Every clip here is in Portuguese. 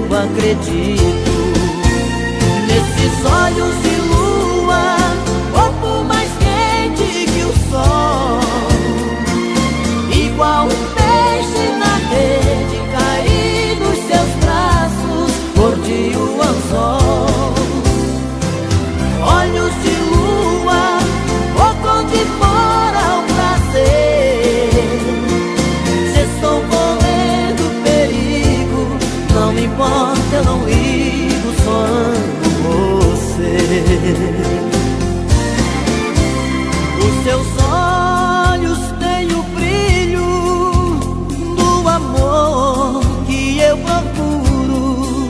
eu acredito. Nesses olhos de lua, corpo mais quente que o sol, igual um peixe na rede, caí nos seus braços, mordi o anzol. Olhos de lua, focam de fora ao prazer. Se estou correndo perigo, não me importa, eu não ligo, só amo você. Os seus olhos têm o brilho do amor que eu procuro,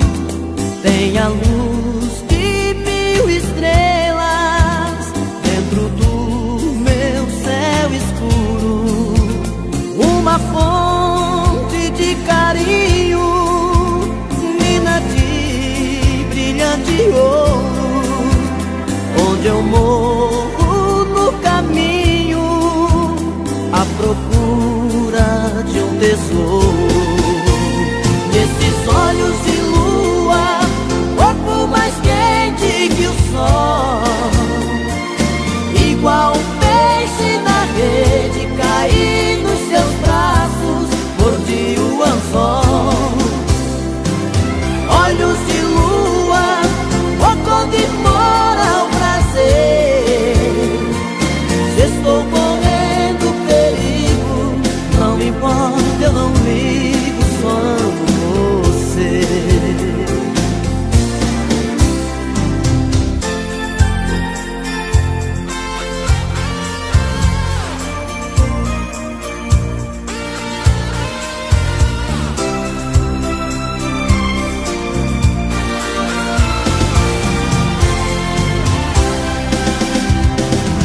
tem a luz de 1000 estrelas dentro do meu céu escuro, uma fonte de carinho, mina de brilhante ouro, onde eu morro no caminho à procura de um tesouro. Nesses olhos de lua, corpo mais quente que o sol, igual um peixe na rede, caí nos seus braços, mordi o anzol. Olhos de lua, focam de fora ao prazer. Se estou correndo perigo, não me importa, eu não ligo, só amo você.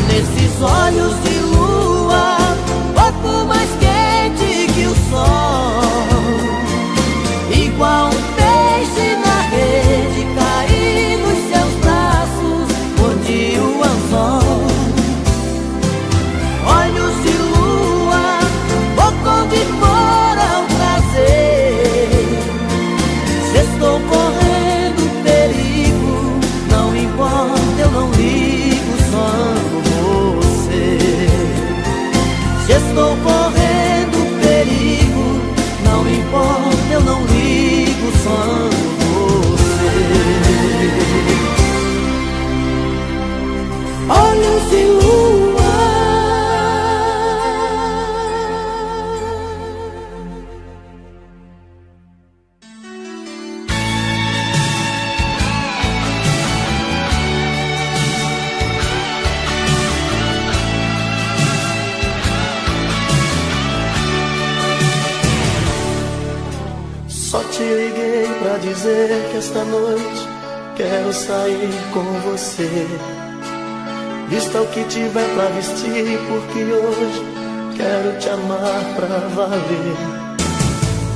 Nesses olhos de lua, corpo mais quente que o sol, igual um peixe na rede, caí nos seus braços, mordi o anzol. Olhos de lua, focam de fora ao prazer. Se estou correndo perigo, não me importa, eu não ligo, só amo você. Se estou correndo perigo, não me importa, eu não ligo, só amo você. Olhos de lua. Só te liguei pra dizer que esta noite quero sair com você. Vista o que tiver pra vestir, porque hoje quero te amar pra valer.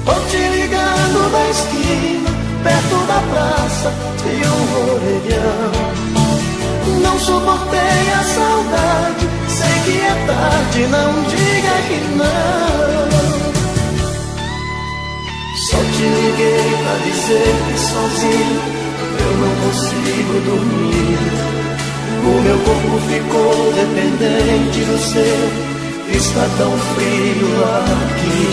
Tô te ligando da esquina, perto da praça, de um orelhão. Não suportei a saudade, sei que é tarde, não diga que não. Só te liguei pra dizer que sozinho eu não consigo dormir. O meu corpo ficou dependente do seu, está tão frio aqui.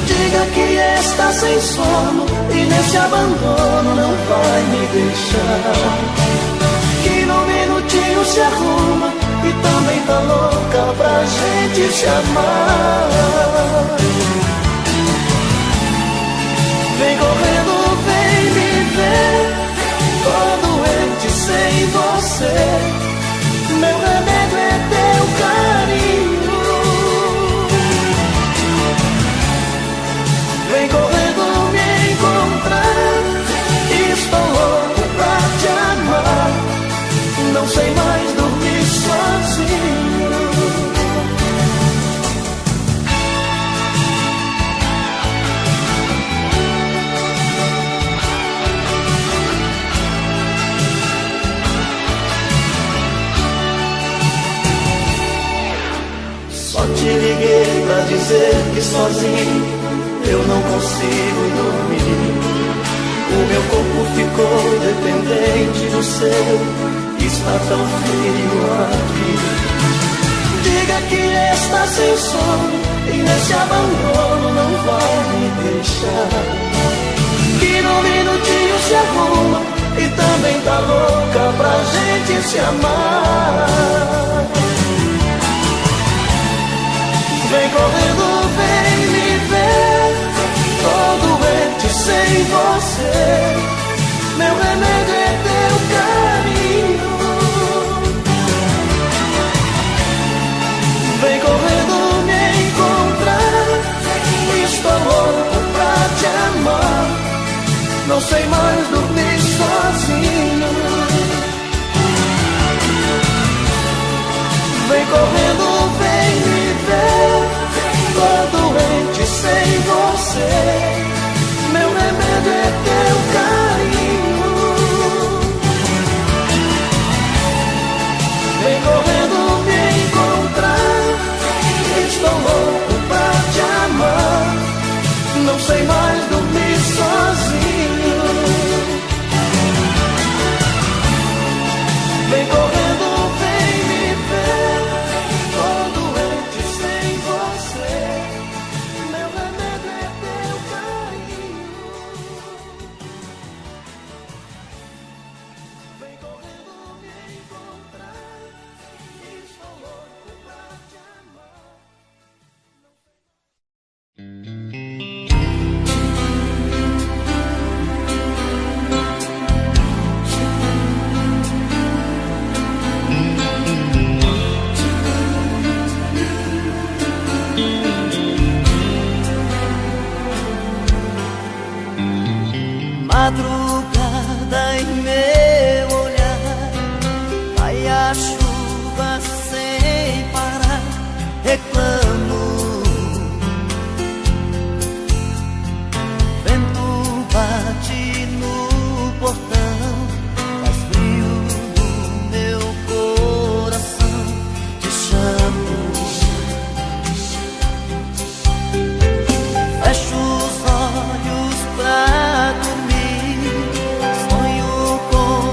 Diga que está sem sono e nesse abandono não vai me deixar. Que no minutinho se arruma e também tá louca pra gente se amar. Vem correndo, vem me ver, tô doente sem você. Meu remédio é teu carinho. Vem correndo me encontrar, estou louco pra te amar. Não sei mais dormir sozinho. Te liguei pra dizer que sozinho eu não consigo dormir. sorriso seu está tão frio aqui. Diga que está sem sono e nesse abandono não vai me deixar. Que num minutinho se arruma e também tá louca pra gente se amar. Vem correndo, vem me ver, tô doente sem você. Meu remédio é teu carinho. Vem correndo me encontrar, estou louco pra te amar. Não sei mais dormir sozinho. Vem correndo, vem me ver, tô doente sem você. Meu remédio é teu carinho. Vem correndo me encontrar, estou louco pra te amar. Não sei mais dormir sozinho. Vem correndo, vem me ver, tô doente sem você. Meu remédio é teu carinho. Vem correndo me encontrar, estou louco pra te amar. Madrugada em meu olhar, vai a chuva sem parar, reclamo. Vento bate no portão, faz frio no meu coração, te chamo. Fecho os olhos pra dormir, sonho com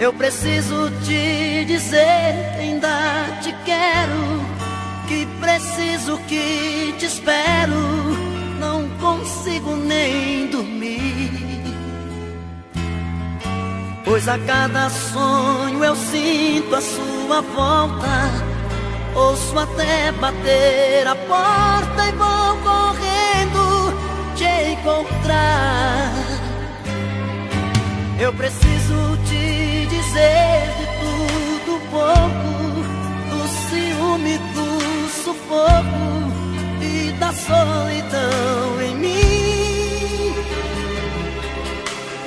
Eu preciso te dizer que ainda te quero, que preciso, que te espero, não consigo nem dormir, pois a cada sonho eu sinto a sua volta, ouço até bater a porta e vou correndo te encontrar. Eu preciso te dizer de tudo pouco, do ciúme, do sufoco e da solidão em mim.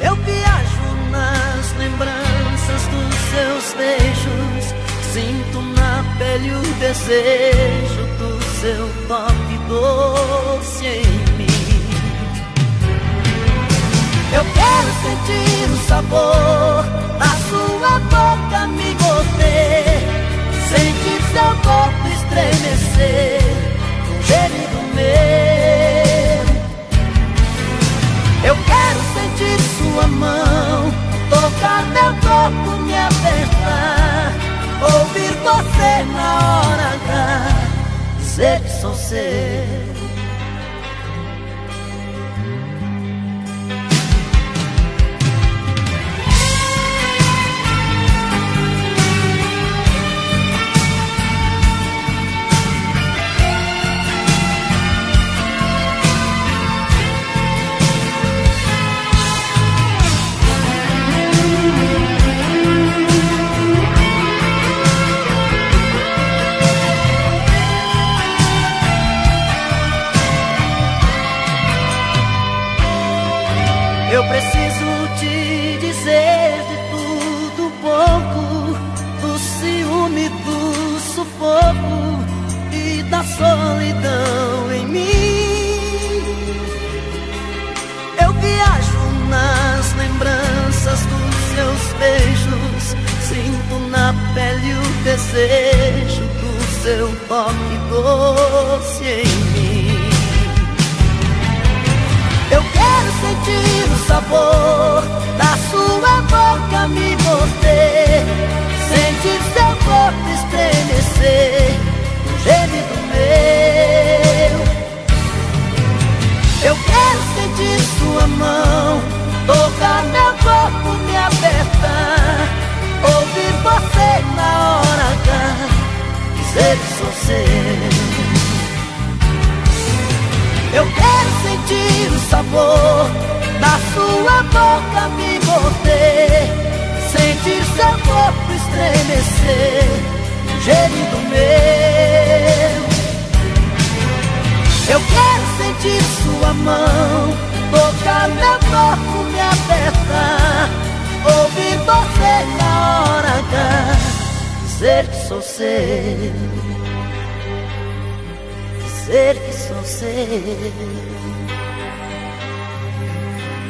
Eu viajo nas lembranças dos seus beijos, sinto na pele o desejo do seu toque doce em mim. Eu quero sentir o sabor da sua boca me morder, sentir seu corpo estremecer, um gemido meu. Eu quero sentir sua mão tocar meu corpo, me apertar, ouvir você na hora H dizer que sou seu. Eu preciso te dizer de tudo pouco, do ciúme, do sufoco e da solidão em mim. Eu viajo nas lembranças dos seus beijos, sinto na pele o desejo do seu toque doce em mim. Eu quero sentir o sabor da sua boca me morder, sentir seu corpo estremecer, um gemido meu. Eu quero sentir sua mão tocar meu corpo, me apertar, ouvir você na hora H dizer que sou seu. Eu quero sentir o sabor da sua boca me morder, sentir seu corpo estremecer, um gemido meu. Eu quero sentir sua mão tocar meu corpo, me apertar, ouvir você na hora H dizer que sou seu. Dizer que sou seu,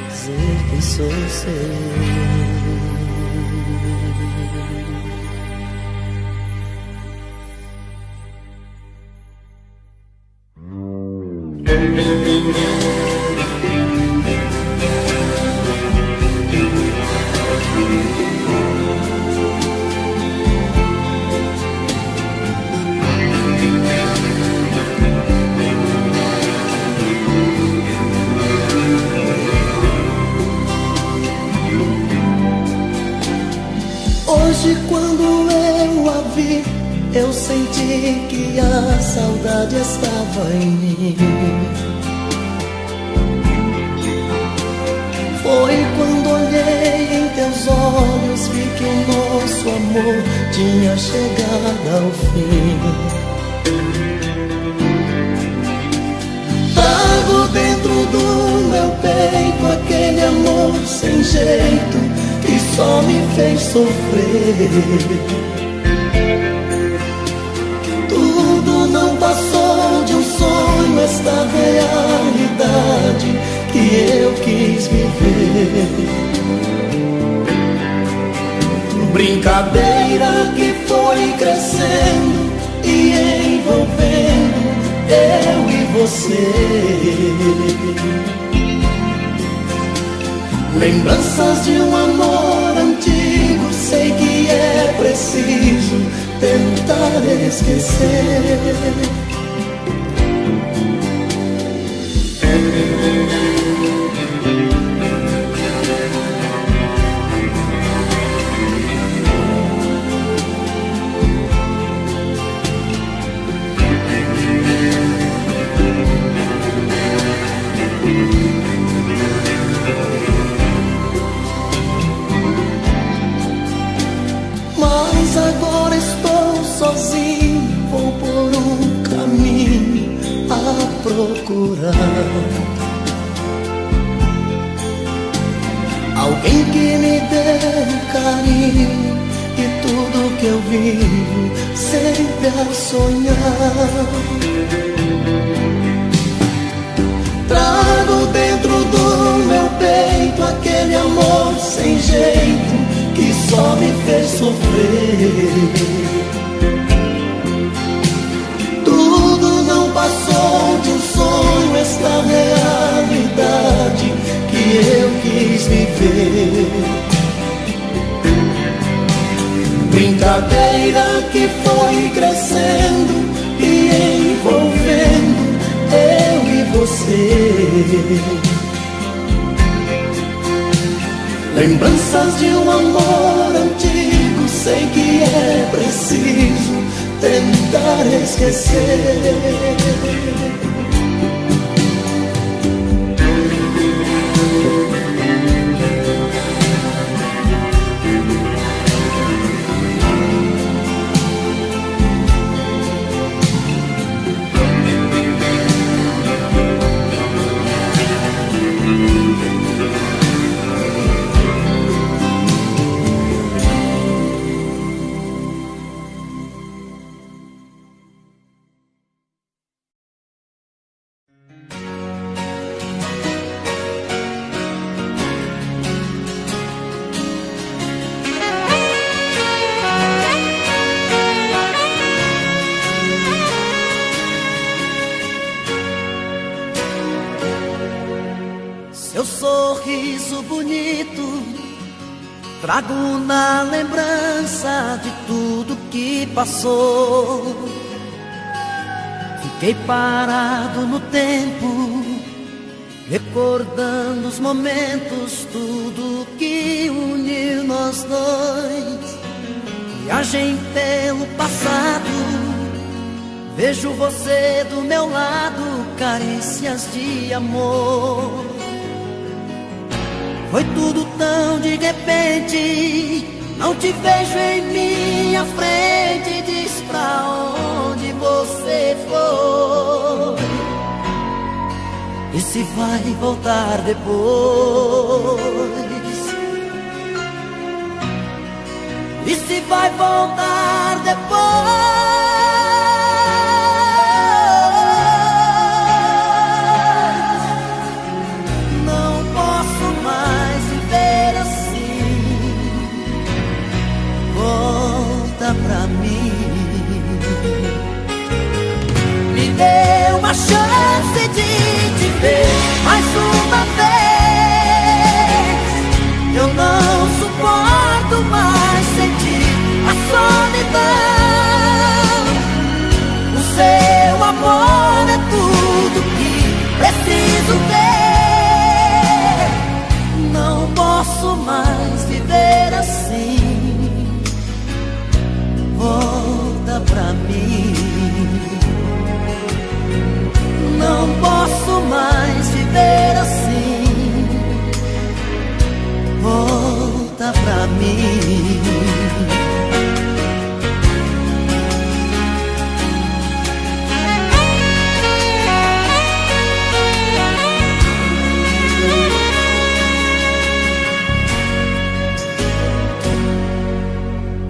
dizer que sou seu. Hoje quando eu a vi, eu senti que a saudade estava em mim. Foi quando olhei em teus olhos, vi que o nosso amor tinha chegado ao fim. Trago dentro do meu peito aquele amor sem jeito que só me fez sofrer. Tudo não passou de um sonho, esta realidade que eu quis viver. Brincadeira que foi crescendo e envolvendo eu e você. Lembranças de um amor antigo sei que é preciso tentar esquecer. Mas agora estou sozinho, vou por um caminho a procurar alguém que me dê carinho e tudo que eu vivo sempre a sonhar. Trago dentro do meu peito aquele amor sem jeito que só me fez sofrer. Tudo não passou de um sonho, esta realidade que eu quis viver. Brincadeira que foi crescendo e envolvendo eu e você. Lembranças de um amor antigo, sei que é preciso tentar esquecer. Seu sorriso bonito trago na lembrança de tudo que passou. Fiquei parado no tempo, recordando os momentos, tudo que uniu nós dois. Viagem pelo passado, vejo você do meu lado, carícias de amor. Foi tudo tão de repente, não te vejo em minha frente. Diz pra onde você foi e se vai voltar depois. E se vai voltar depois. Pra mim, me dê uma chance de te ver mais uma vez. Eu não suporto mais sentir a solidão. O seu amor é tudo que preciso ter. Não posso mais viver assim. Volta pra mim. Não posso mais viver assim. Volta pra mim.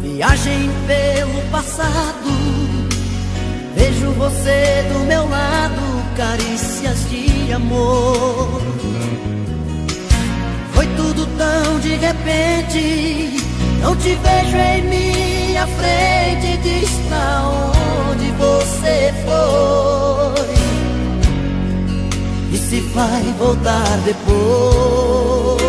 Viagem pelo passado, vejo você do meu lado, carícias de amor. Foi tudo tão de repente, não te vejo em minha frente. Diz pra onde você foi e se vai voltar depois.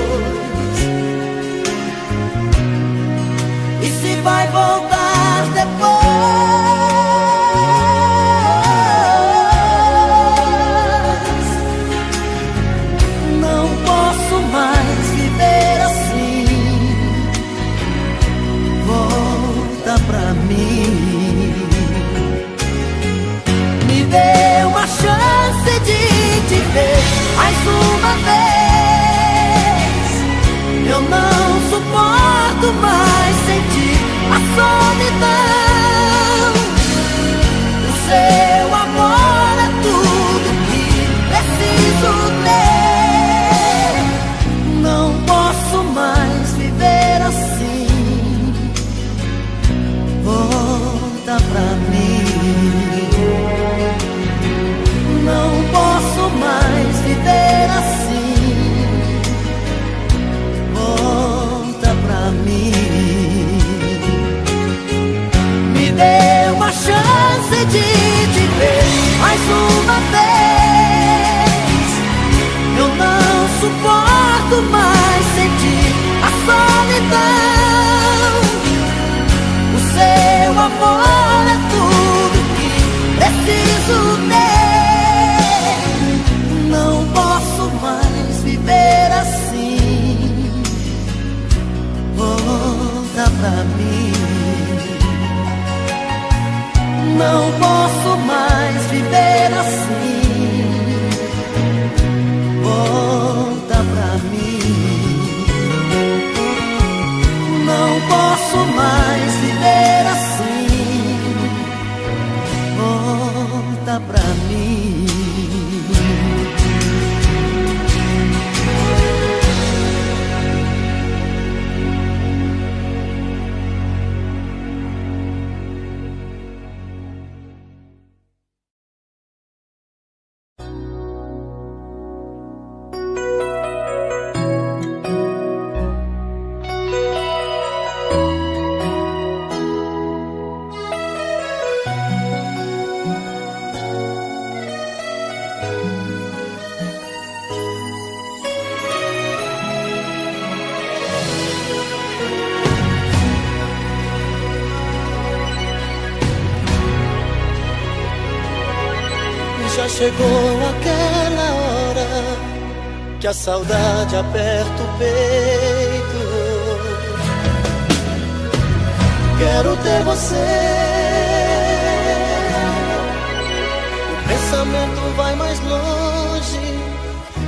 chance de te ver mais uma vez. Eu não suporto mais sentir a solidão. O seu amor é tudo que preciso ter. Não posso mais viver assim. Volta pra mim. Não posso mais viver assim. Volta pra mim. Não posso mais viver assim. Volta pra mim. Já chegou aquela hora que a saudade aperta o peito. Quero ter você. O pensamento vai mais longe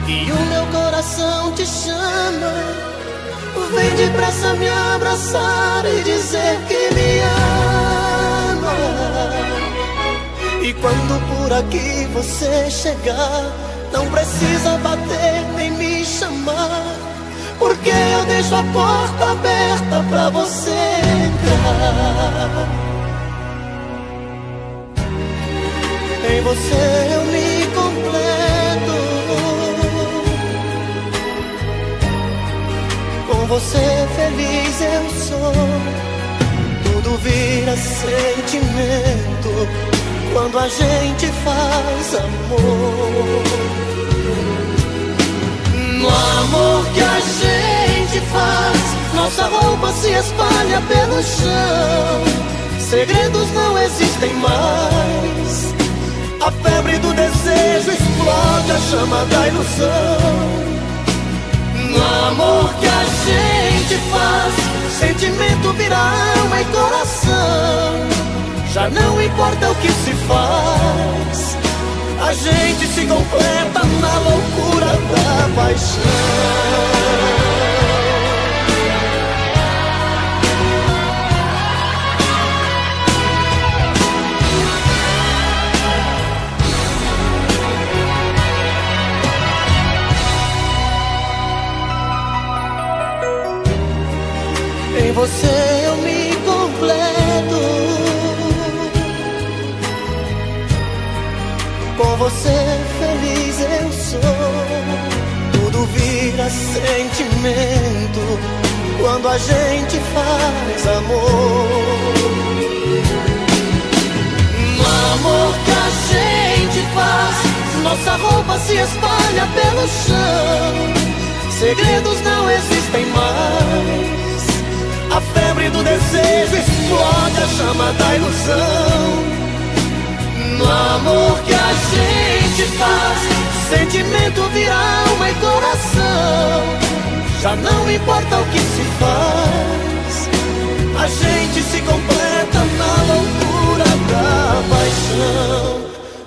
e o meu coração te chama. Vem depressa me abraçar e dizer que me ama. E quando por aqui você chegar, não precisa bater nem me chamar, porque eu deixo a porta aberta pra você entrar. Em você eu me completo, com você feliz eu sou. Tudo vira sentimento quando a gente faz amor. No amor que a gente faz, nossa roupa se espalha pelo chão. Segredos não existem mais. A febre do desejo explode a chama da ilusão. No amor que a gente faz, sentimento vira alma e coração. Já não importa o que se faz, a gente se completa na loucura da paixão. Em você eu me completo, com você feliz eu sou. Tudo vira sentimento quando a gente faz amor. No amor que a gente faz, nossa roupa se espalha pelo chão. Segredos não existem mais. A febre do desejo explode a chama da ilusão. No amor que a gente faz, sentimento vira alma e coração. Já não importa o que se faz, a gente se completa na loucura da paixão.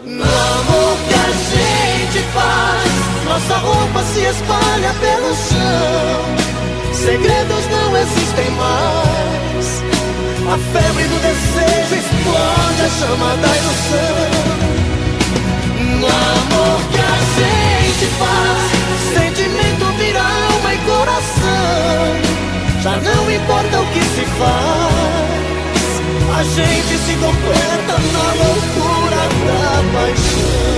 No amor que a gente faz, nossa roupa se espalha pelo chão. Segredos não existem mais. A febre do desejo explode a chama da ilusão. No amor que a gente faz, sentimento vira alma e coração. Já não importa o que se faz, a gente se completa na loucura da paixão.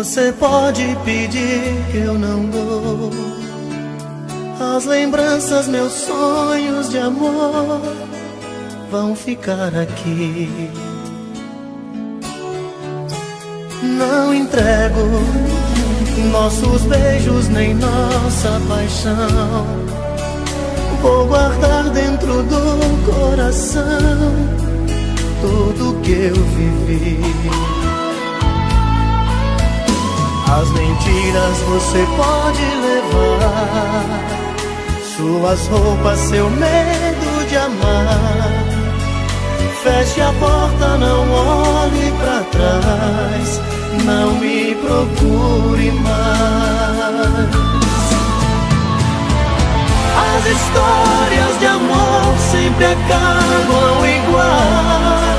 Você pode pedir que eu não dou. As lembranças, meus sonhos de amor vão ficar aqui. Não entrego nossos beijos nem nossa paixão. Vou guardar dentro do coração tudo que eu vivi. As mentiras você pode levar, suas roupas, seu medo de amar. Feche a porta, não olhe pra trás, não me procure mais. As histórias de amor sempre acabam iguais.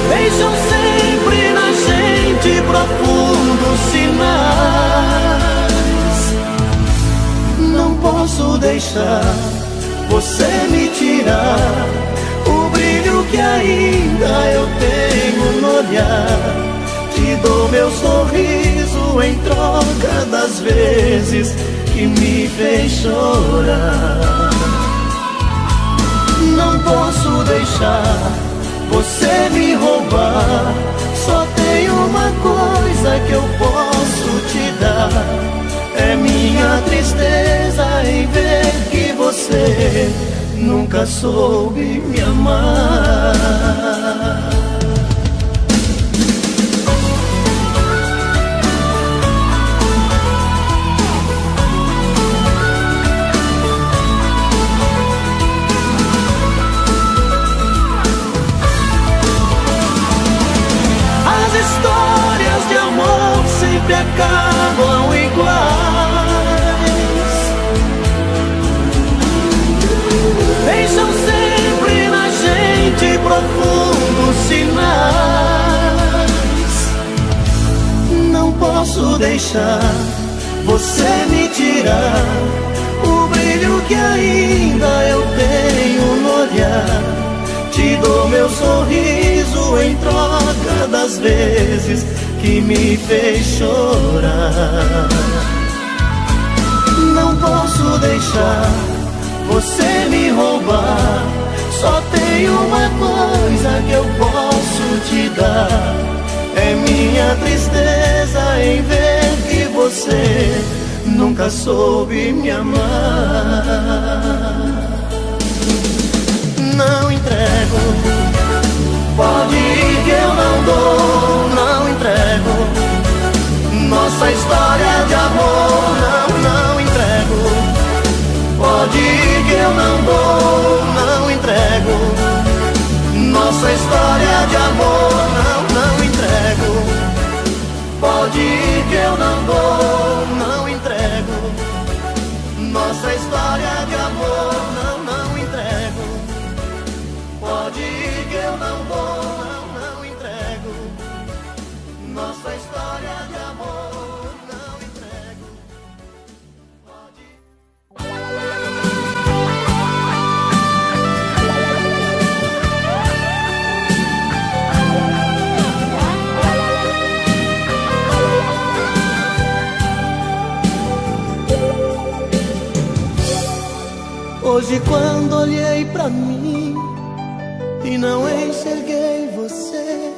Deixam sempre na gente profundos sinais. Não posso deixar você me tirar o brilho que ainda eu tenho no olhar. Te dou meu sorriso em troca das vezes que me fez chorar. Não posso deixar você me roubar. Só tem uma coisa que eu posso te dar, é minha tristeza em ver que você nunca soube me amar. As histórias de amor sempre acabam iguais. Deixam sempre na gente profundos sinais. Não posso deixar você me tirar o brilho que ainda eu tenho no olhar. Te dou meu sorriso em troca das vezes que me fez chorar. Não posso deixar você me roubar. Só tem uma coisa que eu posso te dar, é minha tristeza em ver que você nunca soube me amar. Não entrego, pode ir que eu não dou. Não entrego nossa história de amor. Não entrego, pode ir que eu não dou. Não entrego nossa história de amor. Não entrego, pode ir que eu não dou. Não entrego nossa história de amor. Não entrego, pode ir que eu não dou. Não entrego nossa história de amor. Não entrego, pode ir. Hoje quando olhei pra mim e não enxerguei você,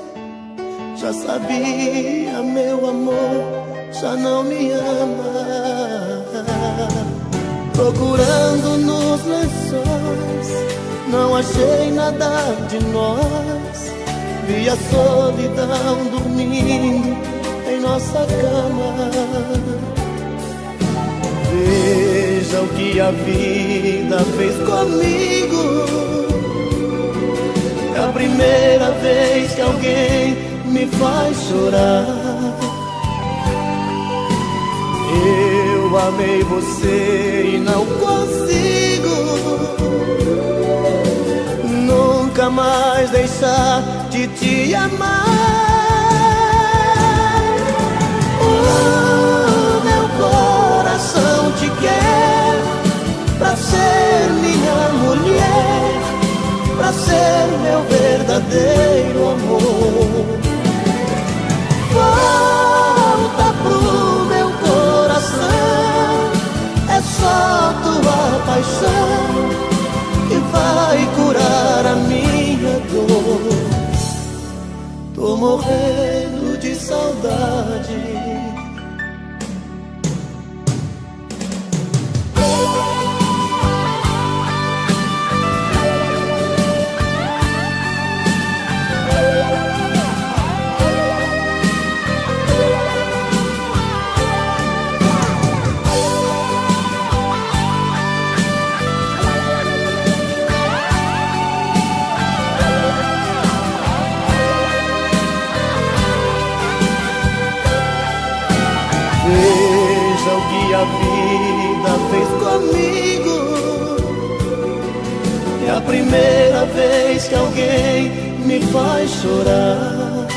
já sabia, meu amor, já não me ama. Procurando nos lençóis, não achei nada de nós. Vi a solidão dormindo em nossa cama. Veja o que a vida fez comigo. É a primeira vez que alguém me faz chorar. Eu amei você e não consigo nunca mais deixar de te amar. Meu coração te quer pra ser minha mulher, pra ser meu verdadeiro amor. que a vida fez comigo. É a primeira vez que alguém me faz chorar.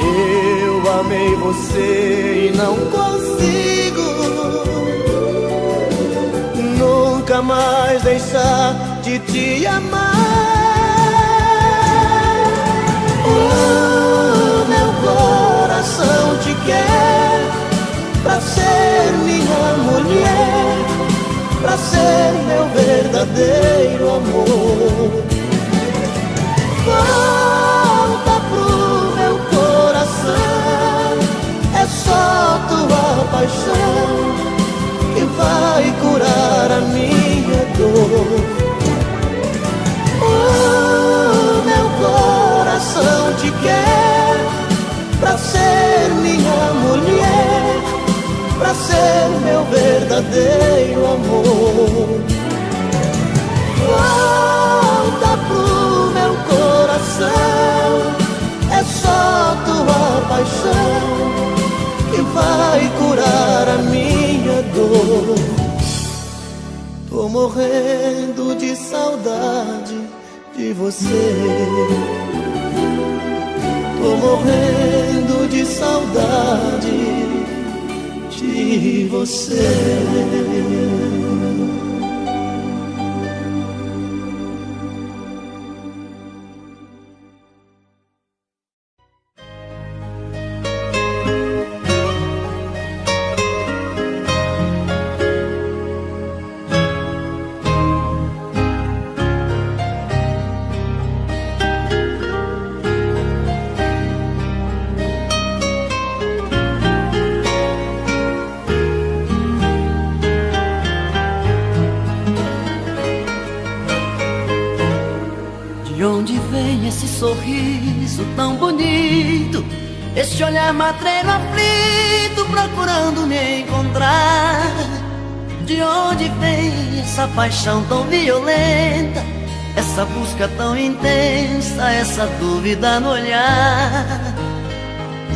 Eu amei você e não consigo nunca mais deixar de te amar. Oh, meu coração te quer pra ser minha mulher, pra ser meu verdadeiro amor. Volta pro meu coração, é só tua paixão que vai curar a minha dor. Oh, meu coração te quer pra ser minha mulher, pra ser meu verdadeiro amor. Volta pro meu coração, é só tua paixão que vai curar a minha dor. Tô morrendo de saudade de você. Tô morrendo de saudade de você. De onde vem esse sorriso tão bonito, esse olhar matreiro aflito procurando me encontrar? De onde vem essa paixão tão violenta, essa busca tão intensa, essa dúvida no olhar?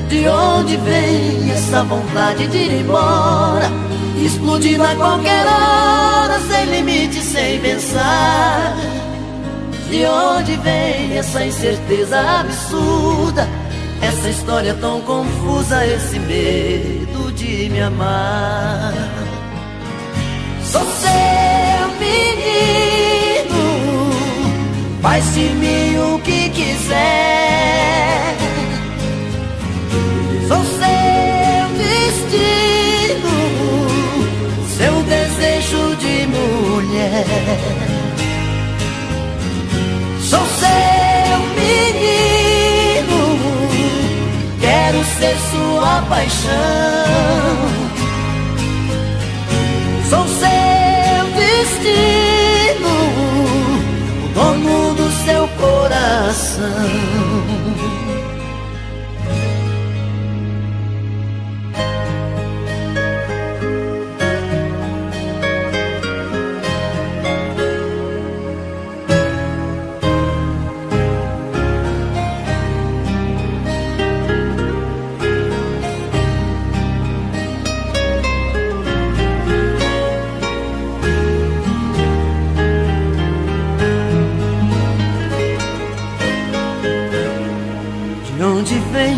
De onde vem essa vontade de ir embora, explodindo a qualquer hora, sem limite, sem pensar? De onde vem essa incerteza absurda, essa história tão confusa, esse medo de me amar? Sou seu menino, faz de mim o que quiser. Sou seu destino, seu desejo de mulher. Sou seu menino, quero ser sua paixão. Sou seu destino, o dono do seu coração.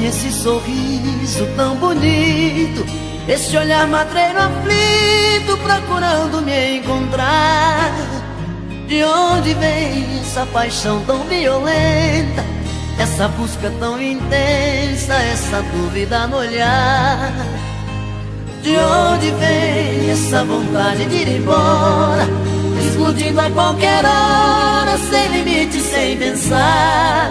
Esse sorriso tão bonito, esse olhar matreiro aflito procurando me encontrar? De onde vem essa paixão tão violenta, essa busca tão intensa, essa dúvida no olhar? De onde vem essa vontade de ir embora, explodindo a qualquer hora, sem limite, sem pensar?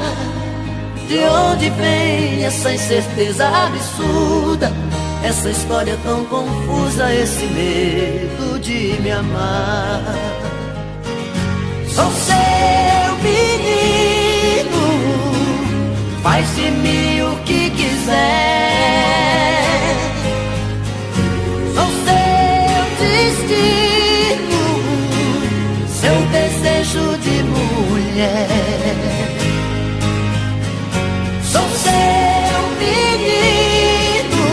De onde vem essa incerteza absurda, essa história tão confusa, esse medo de me amar? Sou seu menino, faz de mim o que quiser. Sou seu destino, seu desejo de mulher. Sou seu menino,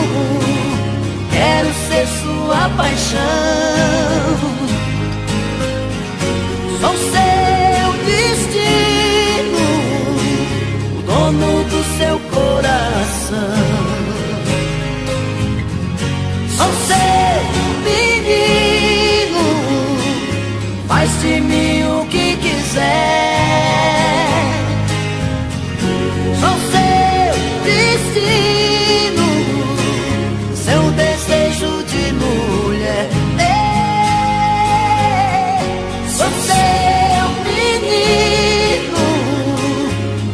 Sou seu menino, faz de mim o que quiser. Sou seu destino, seu desejo de mulher. Sou seu menino,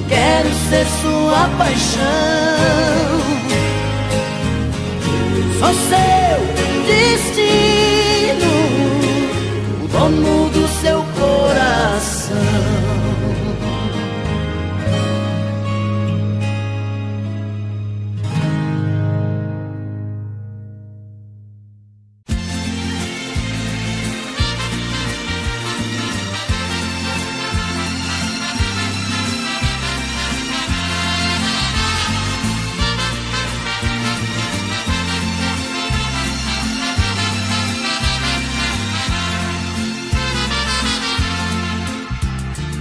quero ser sua paixão. Sou seu destino, o dono do seu coração.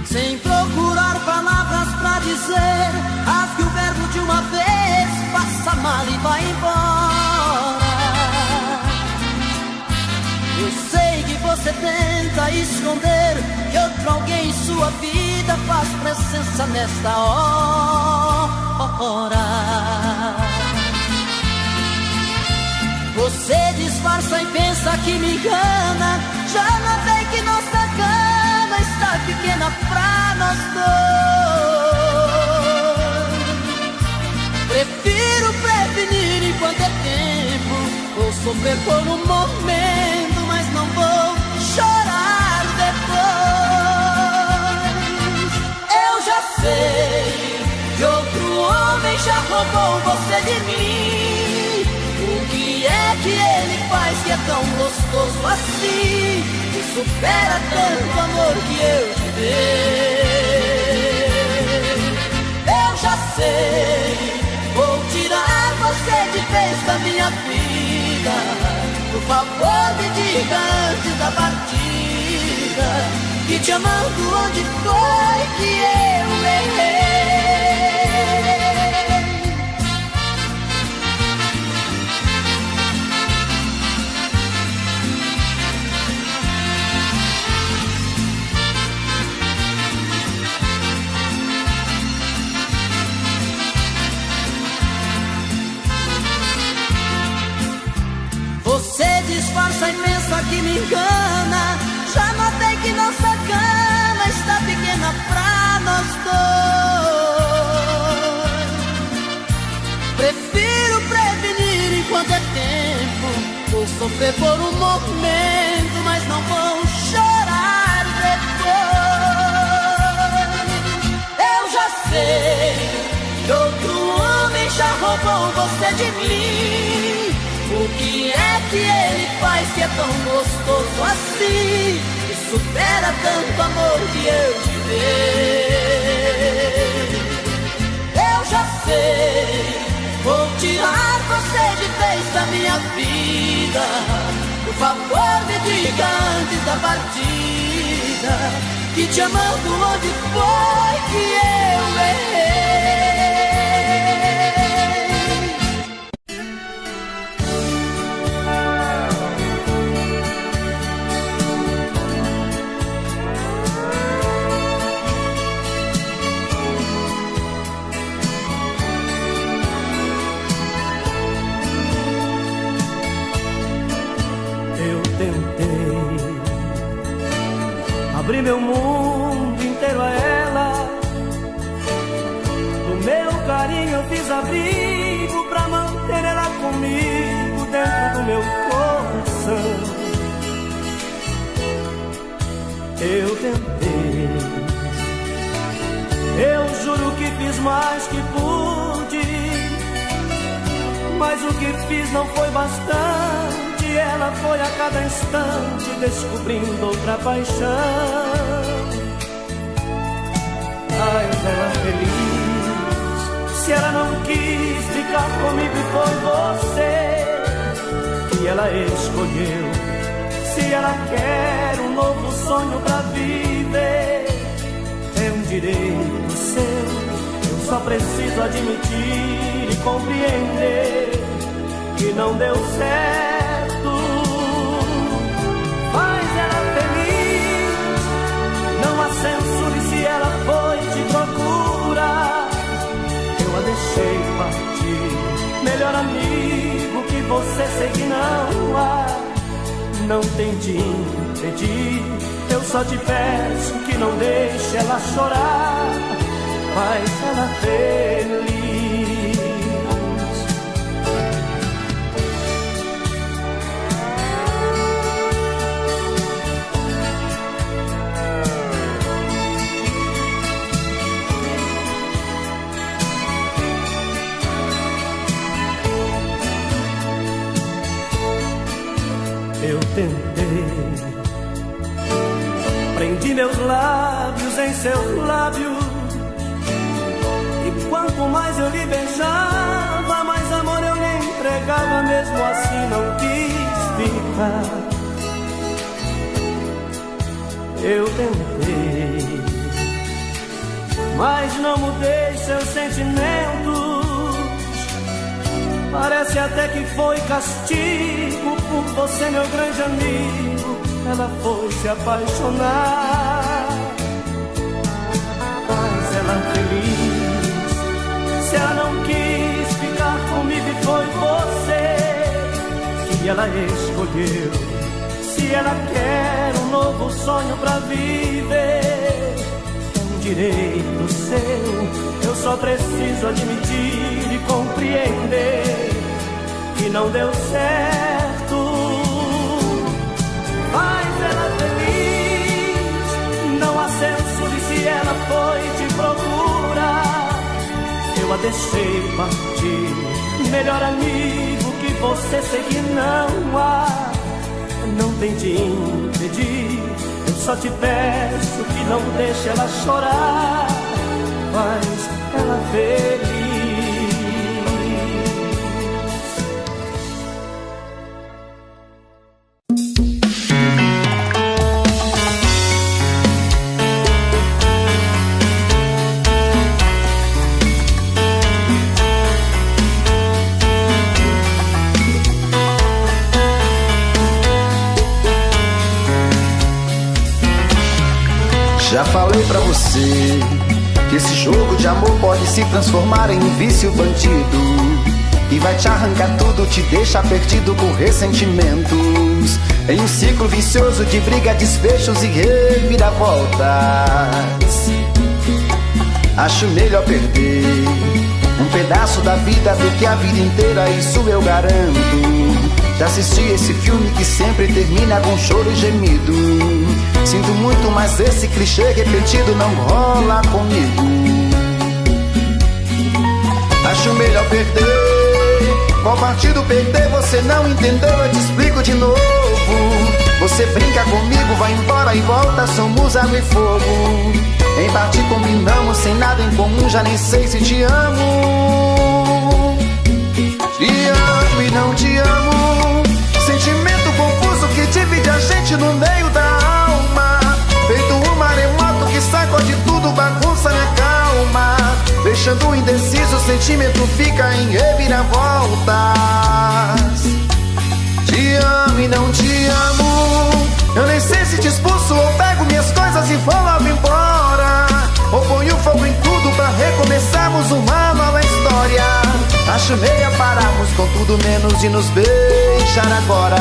Sem procurar palavras pra dizer, rasgue o verbo de uma vez, passa mal e vai embora. Eu sei que você tenta esconder que outro alguém em sua vida faz presença nesta hora. Você disfarça e pensa que me engana, já notei que nossa cama está pequena pra nós dois. Prefiro prevenir enquanto é tempo, vou sofrer por um momento, mas não vou chorar depois. Eu já sei que outro homem já roubou você de mim. O que é que ele faz que é tão gostoso assim, que supera tanto amor que eu te dei? Eu já sei, vou tirar você de vez da minha vida. Por favor me diga antes da partida, que te amando onde foi que eu errei? Você disfarça e pensa que me engana, já notei que nossa cama está pequena pra nós dois. Prefiro prevenir enquanto é tempo, vou sofrer por um momento, mas não vou chorar depois. Eu já sei que outro homem já roubou você de mim. O que é que ele faz que é tão gostoso assim, que supera tanto amor que eu te dei? Eu já sei, vou tirar você de vez da minha vida. Por favor me diga antes da partida, que te amando onde foi que eu errei? Abri meu mundo inteiro a ela, do meu carinho eu fiz abrigo pra manter ela comigo dentro do meu coração. Eu tentei, eu juro que fiz mais que pude, mas o que fiz não foi bastante. Ela foi a cada instante descobrindo outra paixão. Ai, ela feliz, se ela não quis ficar comigo e foi você que ela escolheu. Se ela quer um novo sonho pra viver, é um direito seu. Eu só preciso admitir e compreender que não deu certo. não tem de impedir. Eu só te peço que não deixe ela chorar, faz ela feliz. Eu tentei, prendi meus lábios em seus lábios, e quanto mais eu lhe beijava, mais amor eu lhe entregava. Mesmo assim não quis ficar. Eu tentei, mas não mudei seus sentimentos. Parece até que foi castigo por você, meu grande amigo. Ela foi se apaixonar, faz ela feliz. Se ela não quis ficar comigo e foi você que ela escolheu, se ela quer um novo sonho pra viver, é um direito seu. Eu só preciso admitir e compreender que não deu certo. Faz ela feliz, não há censura. E se ela foi te procurar, eu a deixei partir. Melhor amigo que você, sei que não há, não tem de impedir. Eu só te peço que não deixe ela chorar, faz ela feliz. Já falei pra você que esse jogo de amor pode se transformar em um vício bandido, que vai te arrancar tudo, te deixar perdido com ressentimentos, em um ciclo vicioso de briga, desfechos e reviravoltas. Acho melhor perder um pedaço da vida do que a vida inteira, isso eu garanto. Já assisti esse filme que sempre termina com choro e gemido. Sinto muito, mas esse clichê repetido não rola comigo. Acho melhor perder. Qual partido perder? Você não entendeu, eu te explico de novo. Você brinca comigo, vai embora e volta, somos água e fogo. Em parte combinamos, sem nada em comum, já nem sei se te amo. Te amo e não te amo, sentimento confuso que divide a gente no meio da alma. Feito um maremoto que sacode tudo, bagunça minha calma. Deixando indeciso, o sentimento fica em reviravoltas. Te amo e não te amo, eu nem sei se te expulso ou pego minhas coisas e vou logo embora, ou ponho fogo em tudo pra recomeçarmos uma nova história. Acho melhor pararmos com tudo menos de nos beijar agora.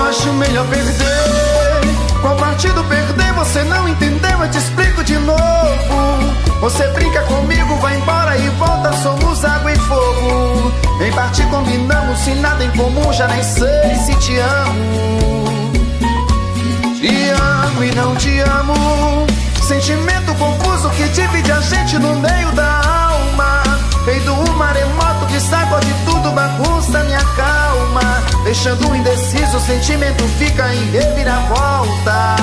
Acho melhor perder. Qual partido perder? Você não entendeu, eu te explico de novo. Você brinca comigo, vai embora e volta, somos água e fogo. Em parte combinamos, sem nada em comum, já nem sei se te amo. Te amo e não te amo, sentimento confuso que divide a gente no meio da alma. Feito um maremoto que sacode tudo, bagunça minha calma. Deixando indeciso, o sentimento fica em reviravoltas.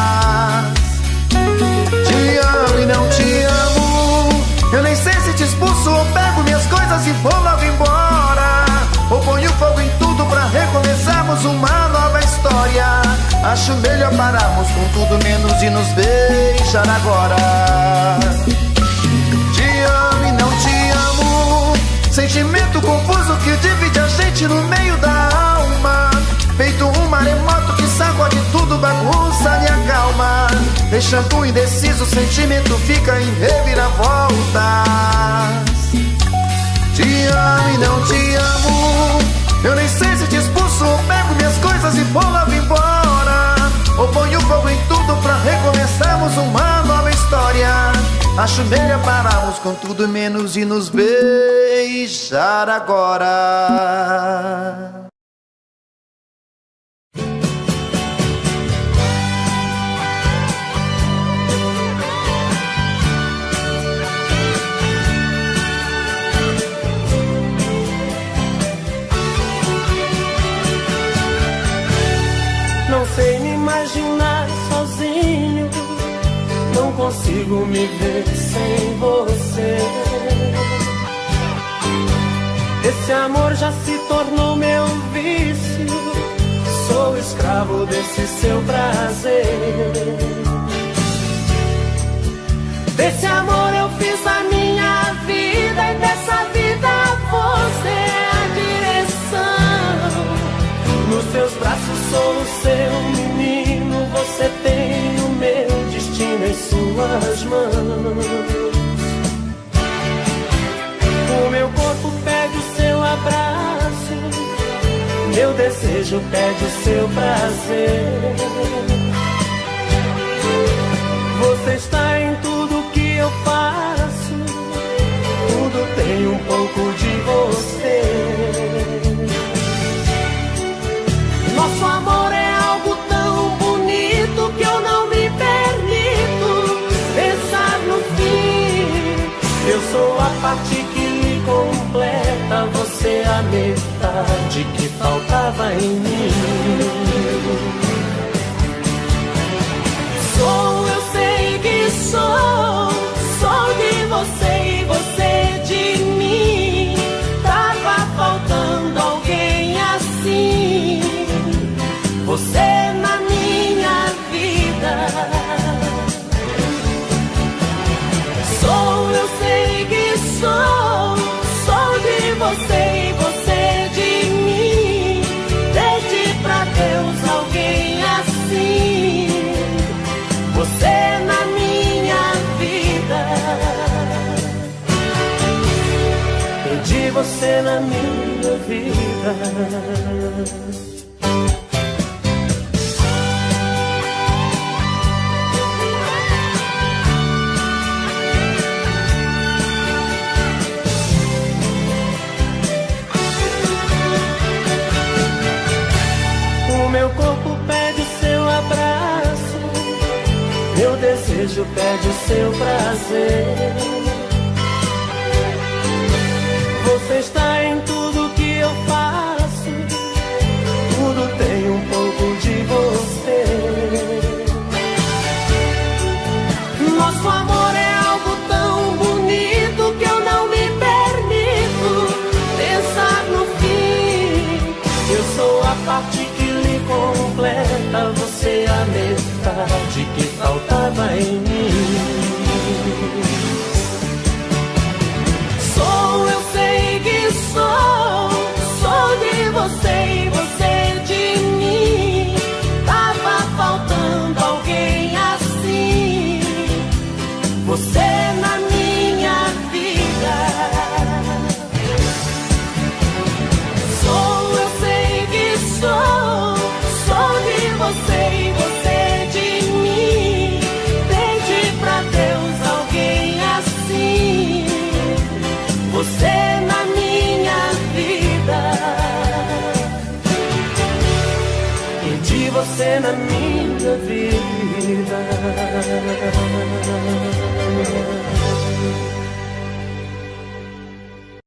Te amo e não te amo, eu nem sei se te expulso ou pego minhas coisas e vou logo embora, ou ponho fogo em tudo pra recomeçarmos uma nova história. Acho melhor pararmos com tudo menos de nos beijar agora. Te amo e não te amo, sentimento confuso que divide a no meio da alma, feito um maremoto que sacode tudo, bagunça e acalma, deixando indeciso, o sentimento fica em reviravoltas. Te amo e não te amo, eu nem sei se te expulso ou pego minhas coisas e vou logo embora, ou ponho fogo em tudo pra recomeçarmos uma nova história. Acho melhor pararmos com tudo menos de nos beijar agora. Não sei me imaginar sozinho, não consigo me ver sem você. Esse amor já se tornou meu vício, sou escravo desse seu prazer. Desse amor eu fiz a minha vida e dessa vida você é a direção. Nos seus braços sou o seu menino, você tem o meu destino em suas mãos. O meu corpo pede o seu abraço, meu desejo pede o seu prazer. Você está em tudo que eu faço, tudo tem um pouco de você. Nosso amor é algo tão bonito que eu não me permito pensar no fim. Eu sou a parte que lhe completa, você a metade que faltava em mim. Eu sei que sou de você e você de mim. Tava faltando alguém assim, você na minha vida. Eu sei que sou de você e você de mim. Desde pra Deus alguém assim, você na minha vida. Perdi você na minha vida. O meu corpo pede o seu abraço, meu desejo pede o seu prazer. Você está em tudo que eu faço, tudo tem um pouco de você. Nosso amor é algo tão bonito que eu não me permito pensar no fim. Eu sou a parte que lhe completa, você a metade que faltava em mim. Eu sei que sou de você e você de mim. Tava faltando alguém assim, você na minha vida. Eu sei que sou de você e você de mim. Pede pra Deus alguém assim, você na minha vida. Perdi você na minha vida.